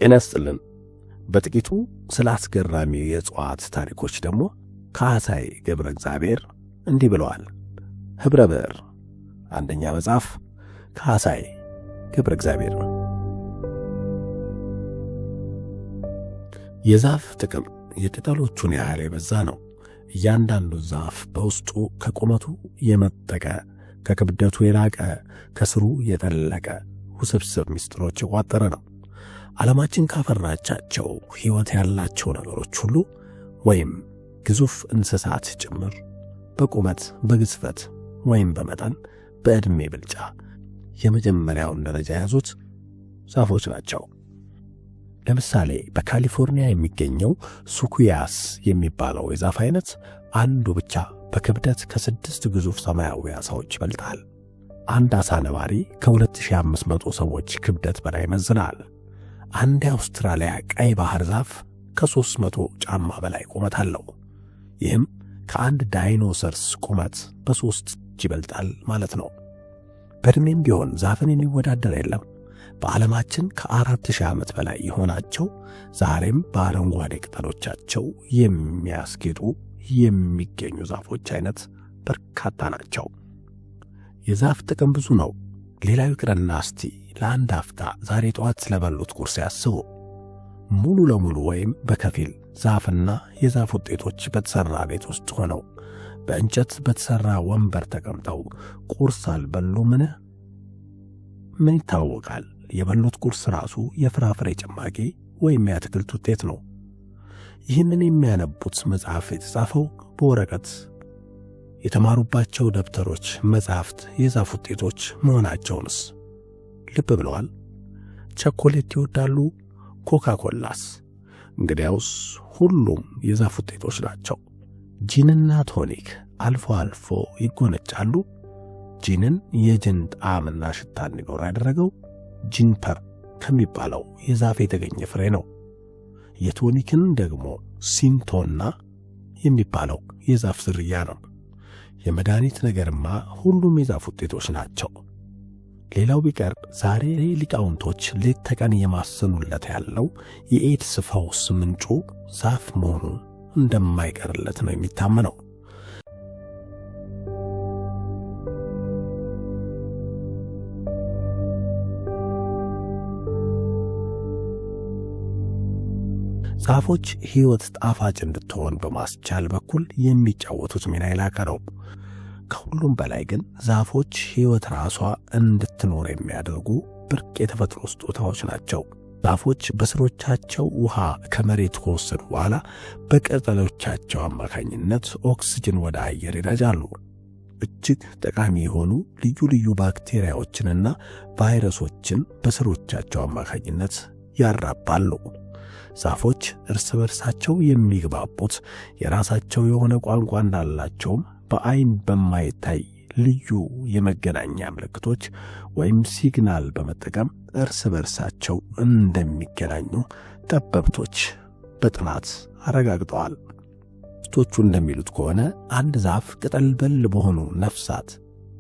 ጤና ይስጥልን። በጥቂቱ ስለ አስገራሚ የእጽዋት ታሪኮች ደግሞ ካህሳይ ገብረ እግዚአብሔር እንዲህ ብለዋል። ኅብረ ብዕር አንደኛ መጽሐፍ ካህሳይ ገብረ እግዚአብሔር። የዛፍ ጥቅም የቅጠሎቹን ያህል የበዛ ነው። እያንዳንዱ ዛፍ በውስጡ ከቁመቱ የመጠቀ ከክብደቱ የላቀ ከስሩ የጠለቀ ውስብስብ ምስጢሮች የቋጠረ ነው። ዓለማችን ካፈራቻቸው ሕይወት ያላቸው ነገሮች ሁሉ ወይም ግዙፍ እንስሳት ጭምር በቁመት በግዝፈት ወይም በመጠን በዕድሜ ብልጫ የመጀመሪያውን ደረጃ የያዙት ዛፎች ናቸው። ለምሳሌ በካሊፎርኒያ የሚገኘው ሱኩያስ የሚባለው የዛፍ አይነት አንዱ ብቻ በክብደት ከ6 ግዙፍ ሰማያዊ ዓሣዎች ይበልጣል። አንድ ዓሣ ነባሪ ከ2500 ሰዎች ክብደት በላይ ይመዝናል። አንድ የአውስትራሊያ ቀይ ባህር ዛፍ ከ300 ጫማ በላይ ቁመት አለው። ይህም ከአንድ ዳይኖሰርስ ቁመት በ3 እጅ ይበልጣል ማለት ነው። በዕድሜም ቢሆን ዛፍን የሚወዳደር የለም። በዓለማችን ከ4000 ዓመት በላይ የሆናቸው ዛሬም በአረንጓዴ ቅጠሎቻቸው የሚያስጌጡ የሚገኙ ዛፎች አይነት በርካታ ናቸው። የዛፍ ጥቅም ብዙ ነው። ሌላው ይቅርና እስቲ ለአንድ አፍታ ዛሬ ጠዋት ስለበሉት ቁርስ ያስቡ። ሙሉ ለሙሉ ወይም በከፊል ዛፍና የዛፍ ውጤቶች በተሠራ ቤት ውስጥ ሆነው በእንጨት በተሠራ ወንበር ተቀምጠው ቁርስ አልበሉምን? ምን ይታወቃል? የበሉት ቁርስ ራሱ የፍራፍሬ ጭማቂ ወይም የአትክልት ውጤት ነው። ይህንን የሚያነቡት መጽሐፍ የተጻፈው በወረቀት የተማሩባቸው ደብተሮች፣ መጻሕፍት የዛፍ ውጤቶች መሆናቸውንስ ልብ ብለዋል? ቸኮሌት ይወዳሉ? ኮካኮላስ? እንግዲያውስ ሁሉም የዛፍ ውጤቶች ናቸው። ጂንና ቶኒክ አልፎ አልፎ ይጎነጫሉ። ጂንን የጅን ጣዕምና ሽታ እንዲኖር ያደረገው ጂንፐር ከሚባለው የዛፍ የተገኘ ፍሬ ነው። የቶኒክን ደግሞ ሲንቶና የሚባለው የዛፍ ዝርያ ነው። የመድኃኒት ነገርማ ሁሉም የዛፍ ውጤቶች ናቸው። ሌላው ቢቀር ዛሬ ሊቃውንቶች ሌት ተቀን የማሰኑለት ያለው የኤድስ ፈውስ ምንጩ ዛፍ መሆኑ እንደማይቀርለት ነው የሚታመነው። ዛፎች ሕይወት ጣፋጭ እንድትሆን በማስቻል በኩል የሚጫወቱት ሚና የላቀ ነው። ከሁሉም በላይ ግን ዛፎች ሕይወት ራሷ እንድትኖር የሚያደርጉ ብርቅ የተፈጥሮ ስጦታዎች ናቸው። ዛፎች በሥሮቻቸው ውሃ ከመሬት ከወሰዱ በኋላ በቅጠሎቻቸው አማካኝነት ኦክስጅን ወደ አየር ይረጫሉ። እጅግ ጠቃሚ የሆኑ ልዩ ልዩ ባክቴሪያዎችንና ቫይረሶችን በሥሮቻቸው አማካኝነት ያራባሉ። ዛፎች እርስ በርሳቸው የሚግባቡት የራሳቸው የሆነ ቋንቋ እንዳላቸውም በአይን በማይታይ ልዩ የመገናኛ ምልክቶች ወይም ሲግናል በመጠቀም እርስ በርሳቸው እንደሚገናኙ ጠበብቶች በጥናት አረጋግጠዋል። ሳይንቲስቶቹ እንደሚሉት ከሆነ አንድ ዛፍ ቅጠል በል በሆኑ ነፍሳት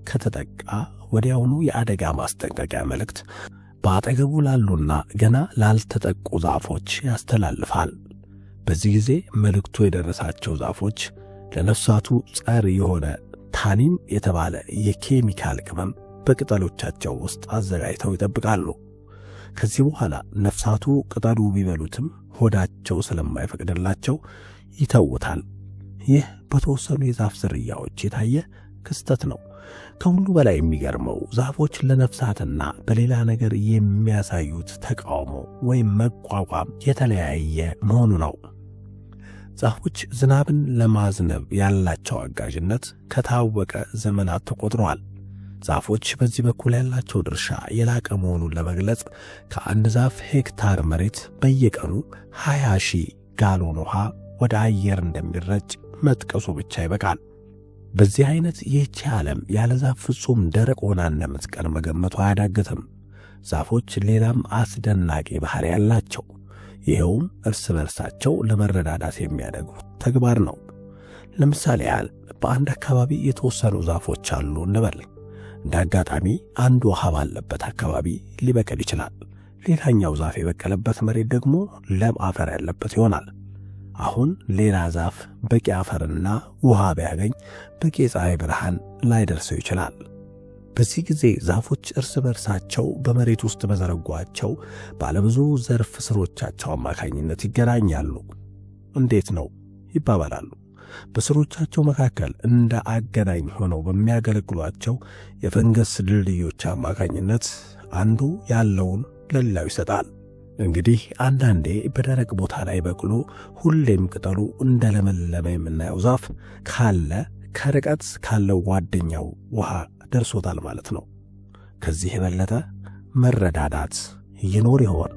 ከተጠቃ ወዲያውኑ የአደጋ ማስጠንቀቂያ መልእክት በአጠገቡ ላሉና ገና ላልተጠቁ ዛፎች ያስተላልፋል። በዚህ ጊዜ መልእክቱ የደረሳቸው ዛፎች ለነፍሳቱ ጸር የሆነ ታኒን የተባለ የኬሚካል ቅመም በቅጠሎቻቸው ውስጥ አዘጋጅተው ይጠብቃሉ። ከዚህ በኋላ ነፍሳቱ ቅጠሉ ቢበሉትም ሆዳቸው ስለማይፈቅድላቸው ይተውታል። ይህ በተወሰኑ የዛፍ ዝርያዎች የታየ ክስተት ነው። ከሁሉ በላይ የሚገርመው ዛፎች ለነፍሳትና በሌላ ነገር የሚያሳዩት ተቃውሞ ወይም መቋቋም የተለያየ መሆኑ ነው። ዛፎች ዝናብን ለማዝነብ ያላቸው አጋዥነት ከታወቀ ዘመናት ተቆጥረዋል። ዛፎች በዚህ በኩል ያላቸው ድርሻ የላቀ መሆኑን ለመግለጽ ከአንድ ዛፍ ሄክታር መሬት በየቀኑ 20,000 ጋሎን ውሃ ወደ አየር እንደሚረጭ መጥቀሱ ብቻ ይበቃል። በዚህ አይነት ይህች ዓለም ያለ ዛፍ ፍጹም ደረቅ ሆና እንደምትቀር መገመቱ አያዳግትም። ዛፎች ሌላም አስደናቂ ባህሪ ያላቸው፣ ይኸውም እርስ በርሳቸው ለመረዳዳት የሚያደርጉት ተግባር ነው። ለምሳሌ ያህል በአንድ አካባቢ የተወሰኑ ዛፎች አሉ እንበል። እንደ አጋጣሚ አንድ ውሃ ባለበት አካባቢ ሊበቅል ይችላል። ሌላኛው ዛፍ የበቀለበት መሬት ደግሞ ለም አፈር ያለበት ይሆናል። አሁን ሌላ ዛፍ በቂ አፈርና ውሃ ቢያገኝ በቂ የፀሐይ ብርሃን ላይደርሰው ይችላል። በዚህ ጊዜ ዛፎች እርስ በርሳቸው በመሬት ውስጥ በዘረጓቸው ባለብዙ ዘርፍ ስሮቻቸው አማካኝነት ይገናኛሉ። እንዴት ነው ይባባላሉ። በስሮቻቸው መካከል እንደ አገናኝ ሆነው በሚያገለግሏቸው የፈንገስ ድልድዮች አማካኝነት አንዱ ያለውን ለሌላው ይሰጣል። እንግዲህ አንዳንዴ በደረቅ ቦታ ላይ በቅሎ ሁሌም ቅጠሉ እንደለመለመ የምናየው ዛፍ ካለ ከርቀት ካለው ጓደኛው ውሃ ደርሶታል ማለት ነው። ከዚህ የበለጠ መረዳዳት ይኖር ይሆን?